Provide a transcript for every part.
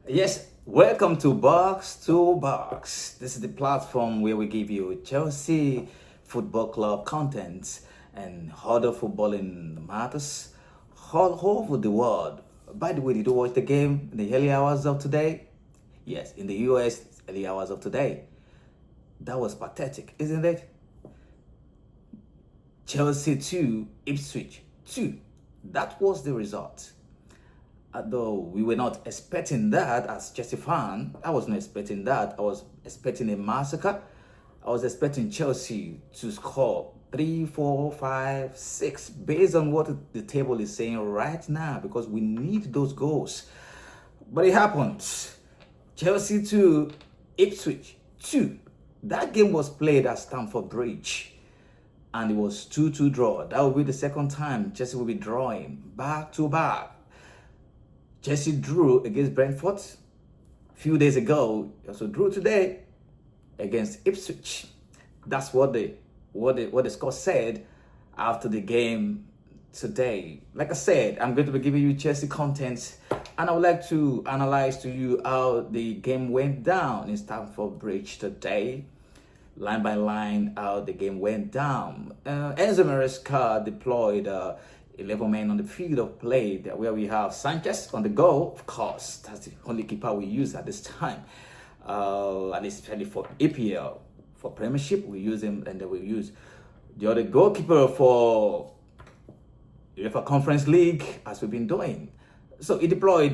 Yes, welcome to Box to Box. This is the platform where we give you Chelsea Football Club content and other footballing matters all over the world. By the way, did you watch the game in the early hours of today? Yes, in the US, early hours of today. That was pathetic, isn't it? Chelsea 2, Ipswich 2. That was the result. Although we were not expecting that as Chelsea fan, I wasn't expecting that. I was expecting a massacre. I was expecting Chelsea to score three, four, five, six, based on what the table is saying right now, because we need those goals. But it happened. Chelsea 2, Ipswich 2. That game was played at Stamford Bridge and it was 2-2 draw. That will be the second time Chelsea will be drawing back to back. Chelsea drew against Brentford a few days ago. He also drew today against Ipswich. That's what the score said after the game today. Like I said, I'm going to be giving you Chelsea content, and I would like to analyze to you how the game went down in Stamford Bridge today, line by line, how the game went down. Enzo Maresca deployed 11 men on the field of play, where we have Sanchez on the goal. Of course, that's the only keeper we use at this time. At least for EPL. For Premiership, we use him, and then we use the other goalkeeper for UEFA Conference League, as we've been doing. So he deployed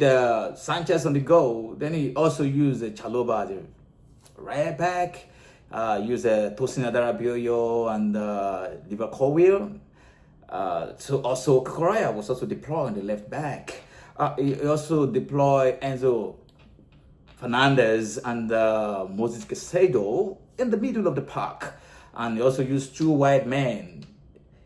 Sanchez on the goal. Then he also used Chaloba as a right back. Used Tosin Adarabioyo and Liver Colwill. So also Korea was also deployed on the left back. He also deployed Enzo Fernandez and Moses Caicedo in the middle of the park. And he also used two wide men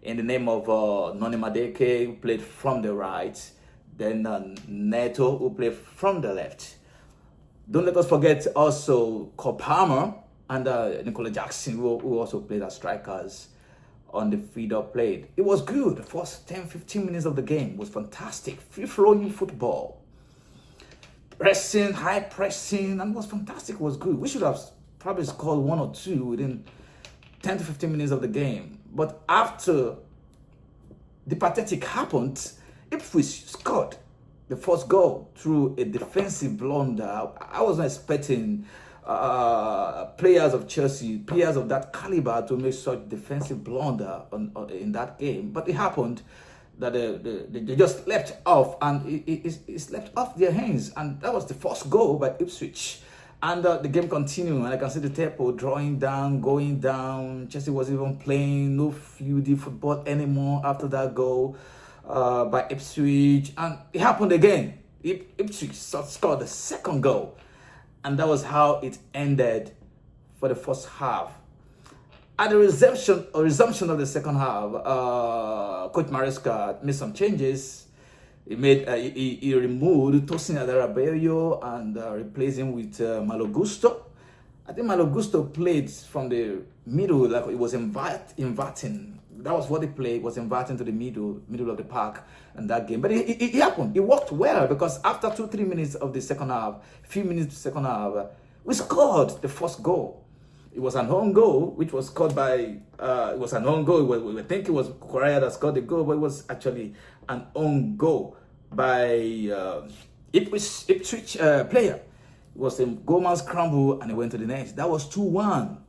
in the name of Noni Madeke, who played from the right, then Neto, who played from the left. Don't let us forget also Cole Palmer and Nicola Jackson, who also played as strikers on the field of play. It was good. The first 10-15 minutes of the game was fantastic. Free-flowing football. Pressing, high pressing, and it was fantastic. It was good. We should have probably scored one or two within 10 to 15 minutes of the game. But after the pathetic happened, Ipswich scored the first goal through a defensive blunder. I wasn't expecting players of Chelsea, players of that caliber, to make such defensive blunder in that game. But it happened that they just slept off, and it slept off their hands. And that was the first goal by Ipswich. And the game continued, and I can see the tempo drawing down, going down. Chelsea was even playing no feudy football anymore after that goal by Ipswich. And it happened again. Ipswich scored the second goal. And that was how it ended for the first half. At the resumption of the second half, Coach Maresca made some changes. He removed Tosin Adarabioyo and replaced him with Malo Gusto. I think Malo Gusto played from the middle, like it was inverting. That was what he played, was inverting to the middle of the park in that game. But it happened. It worked well, because after 2-3 minutes of the second half, few minutes of the second half, we scored the first goal. It was an own goal, which was scored by, it was an own goal. We were thinking it was Korea that scored the goal, but it was actually an own goal by Ipswich player. It was a goalman scramble, and it went to the net. That was 2-1.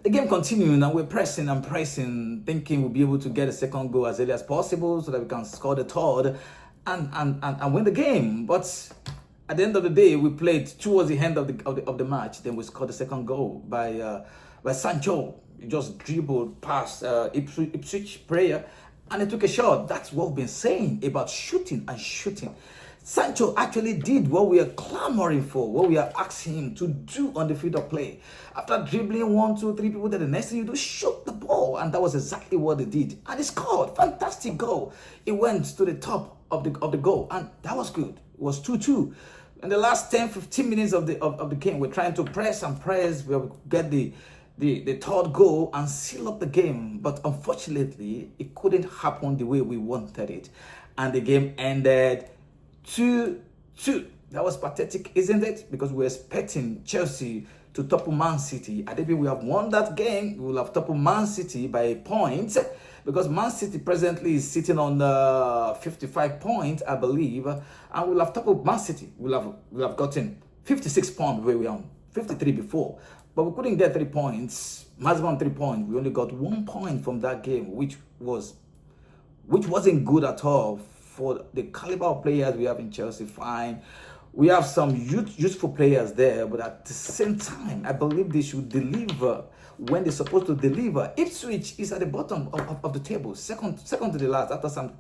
The game continued, and we're pressing and pressing, thinking we'll be able to get a second goal as early as possible so that we can score the third and win the game. But at the end of the day, we played towards the end of the match. Then we scored the second goal by Sancho. He just dribbled past Ipswich player, and he took a shot. That's what we've been saying about shooting and shooting. Sancho actually did what we are clamoring for, what we are asking him to do on the field of play. After dribbling 1, 2, 3 people, then the next thing you do, shoot the ball. And that was exactly what he did. And he scored. Fantastic goal. It went to the top of the goal. And that was good. It was 2-2. In the last 10-15 minutes of the game, we're trying to press and press. We get the third goal and seal up the game. But unfortunately, it couldn't happen the way we wanted it. And the game ended 2-2. That was pathetic, isn't it? Because we were expecting Chelsea to topple Man City. I think we have won that game. We will have toppled Man City by a point, because Man City presently is sitting on 55 points, I believe, and we'll have toppled Man City. We'll have gotten 56 points where we are on 53 before, but we couldn't get 3 points, maximum 3 points. We only got 1 point from that game, which wasn't good at all for the caliber of players we have in Chelsea. Fine, we have some useful players there, but at the same time, I believe they should deliver when they're supposed to deliver. Ipswich is at the bottom of the table, second to the last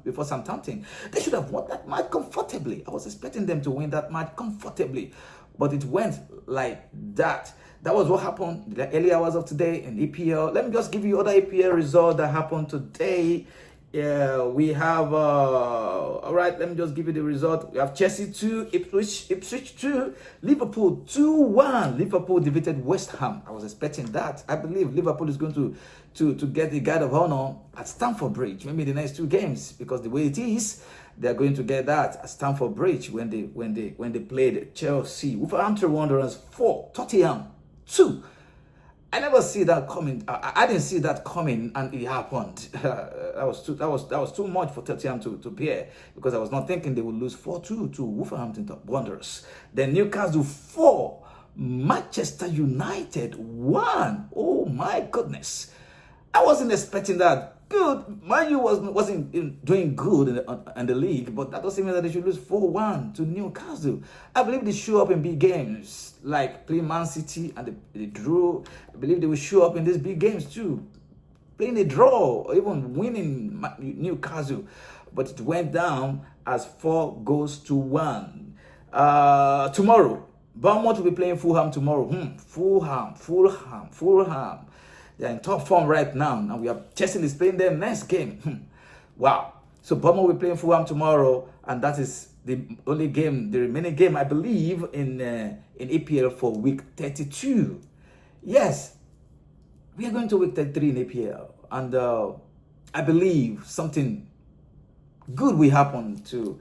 before Southampton. They should have won that match comfortably. I was expecting them to win that match comfortably, but it went like that. That was what happened the early hours of today in EPL. Let me just give you other EPL results that happened today. Yeah, we have all right, let me just give you the result. We have Chelsea 2, Ipswich 2, Liverpool 2-1. Liverpool defeated West Ham. I was expecting that. I believe Liverpool is going to get the guard of honor at Stamford Bridge, maybe the next 2 games, because the way it is, they're going to get that at Stamford Bridge when they played Chelsea. Wolverhampton Wanderers 4, Tottenham 2. I never see that coming. I didn't see that coming, and it happened. That was too much for Tottenham to bear, because I was not thinking they would lose 4-2 to Wolverhampton Wanderers. Then Newcastle 4, Manchester United 1. Oh my goodness! I wasn't expecting that. Good, Man U wasn't doing good in the league, but that doesn't mean that they should lose 4-1 to Newcastle. I believe they show up in big games, like playing Man City and they drew. I believe they will show up in these big games too, playing a draw or even winning Newcastle. But it went down as 4-1. Tomorrow, Bournemouth will be playing Fulham tomorrow. Fulham. They're in top form right now, and we have Chelsea is playing their next game. Wow. So Bournemouth will be playing Fulham tomorrow, and that is the remaining game, I believe, in EPL for week 32. Yes, we are going to week 33 in EPL, and I believe something good will happen to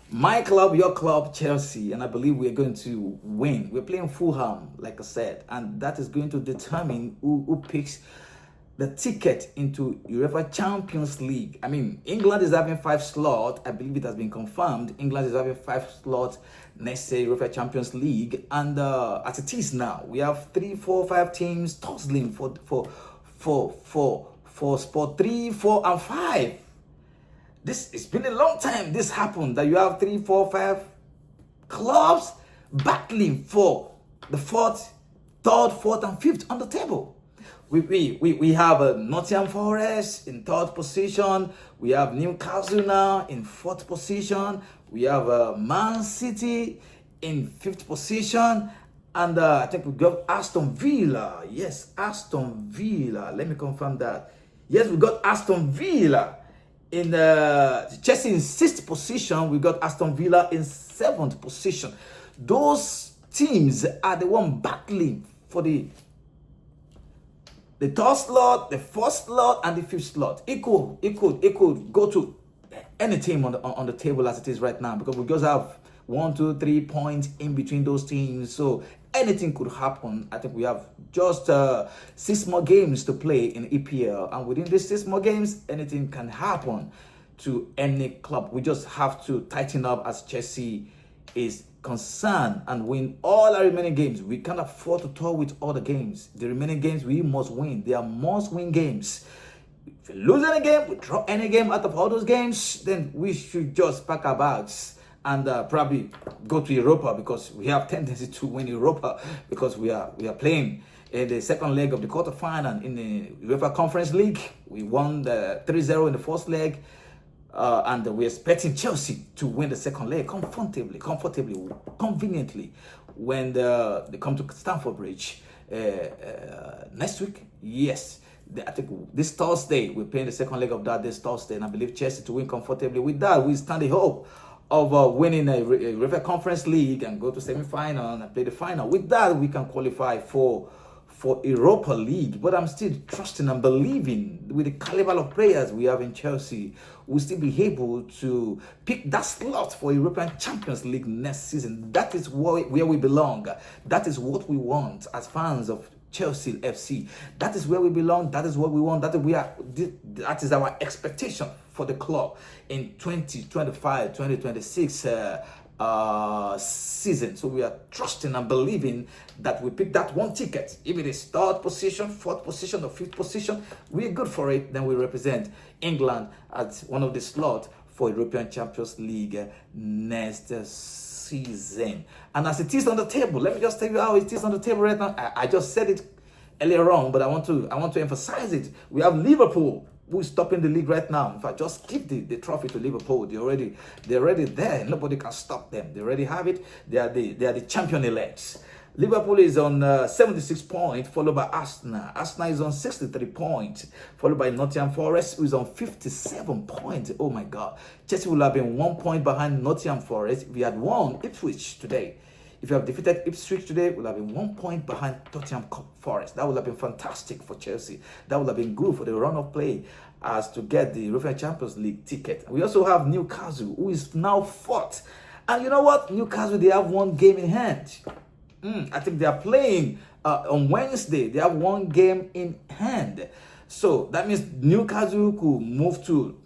my club, your club, Chelsea, and I believe we're going to win. We're playing Fulham, like I said, and that is going to determine who picks the ticket into UEFA Champions League. I mean, England is having 5 slots. I believe it has been confirmed. England is having 5 slots next year, UEFA Champions League, and as it is now, we have 3, 4, 5 teams tussling for spot 3, 4, and 5. It's been a long time this happened, that you have 3, 4, 5 clubs battling for the 4th, 3rd, 4th, and 5th on the table. We have Nottingham Forest in 3rd position. We have Newcastle now in 4th position. We have Man City in 5th position. And I think we got Aston Villa. Yes, Aston Villa. Let me confirm that. Yes, we got Aston Villa in Chelsea in 6th position. We got Aston Villa in 7th position. Those teams are the one battling for the 3rd slot, the 4th slot, and the 5th slot. It could go to any team on the table as it is right now, because we just have 1, 2, 3 points in between those teams. So anything could happen. I think we have just 6 more games to play in EPL, and within these 6 more games, anything can happen to any club. We just have to tighten up as Chelsea is concerned and win all our remaining games. We can't afford to toy with all the games. The remaining games we must win. They are must-win games. If we lose any game, we draw any game out of all those games, then we should just pack our bags and probably go to Europa, because we have tendency to win Europa, because we are playing in the second leg of the quarterfinal in the UEFA Conference League. We won the 3-0 in the first leg, and we're expecting Chelsea to win the second leg comfortably, conveniently, when they come to Stamford Bridge next week. Yes, I think this Thursday we're playing the second leg of that this Thursday, and I believe Chelsea to win comfortably. With that, we stand the hope of winning a UEFA Conference League and go to semi-final and play the final. With that, we can qualify for for Europa League, but I'm still trusting and believing with the caliber of players we have in Chelsea, we'll still be able to pick that slot for European Champions League next season. That is where we belong. That is what we want as fans of Chelsea FC. That is where we belong. That is what we want. That is our expectation for the club in 2025, 2026 season. So we are trusting and believing that we pick that one ticket. If it is third position, fourth position, or fifth position, we're good for it. Then we represent England at one of the slots for European Champions League next season. And as it is on the table, let me just tell you how it is on the table right now. I just said it earlier on, but I want to emphasize it. We have Liverpool, who is topping the league right now. If I just give the trophy to Liverpool, they're already there. Nobody can stop them. They already have it. They are the champion elects. Liverpool is on 76 points, followed by Arsenal. Arsenal is on 63 points, followed by Nottingham Forest, who is on 57 points. Oh my God. Chelsea will have been 1 point behind Nottingham Forest if we had won Ipswich today. If you have defeated Ipswich today, we'll have been 1 point behind Tottenham Forest. That would have been fantastic for Chelsea. That would have been good for the run of play as to get the European Champions League ticket. We also have Newcastle, who is now fourth. And you know what? Newcastle, they have one game in hand. I think they are playing on Wednesday. They have one game in hand. So that means Newcastle could move to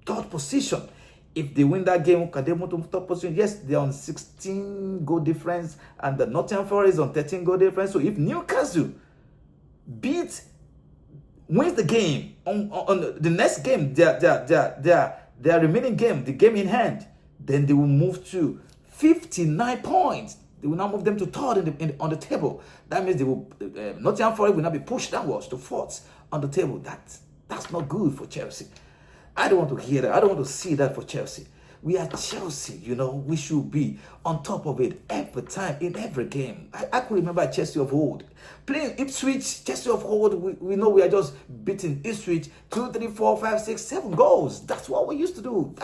third position. If they win that game, can they move to top position? Yes, they're on 16 goal difference, and the Nottingham Forest is on 13 goal difference. So if Newcastle wins the game on the next game, their remaining game, the game in hand, then they will move to 59 points. They will now move them to third on the table. That means they will Nottingham Forest will now be pushed downwards to fourth on the table. That's not good for Chelsea. I don't want to hear that. I don't want to see that for Chelsea. We are Chelsea, we should be on top of it every time, in every game. I could remember Chelsea of old. Playing Ipswich, Chelsea of old, we know we are just beating Ipswich 2, 3, 4, 5, 6, 7 goals. That's what we used to do.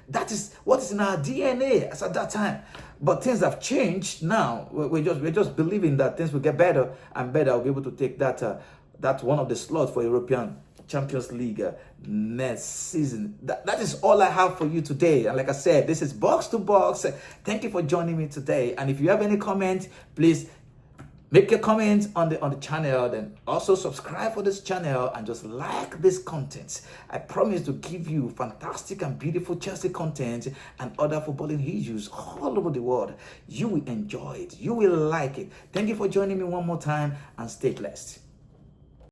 That is what is in our DNA as at that time. But things have changed now. We're just believing that things will get better and better. We'll be able to take that one of the slots for European Champions League next season. That is all I have for you today. And like I said, this is Box to Box. Thank you for joining me today. And if you have any comment, please make a comment on the channel. Then also subscribe for this channel and just like this content. I promise to give you fantastic and beautiful Chelsea content and other footballing issues all over the world. You will enjoy it. You will like it. Thank you for joining me one more time, and stay blessed.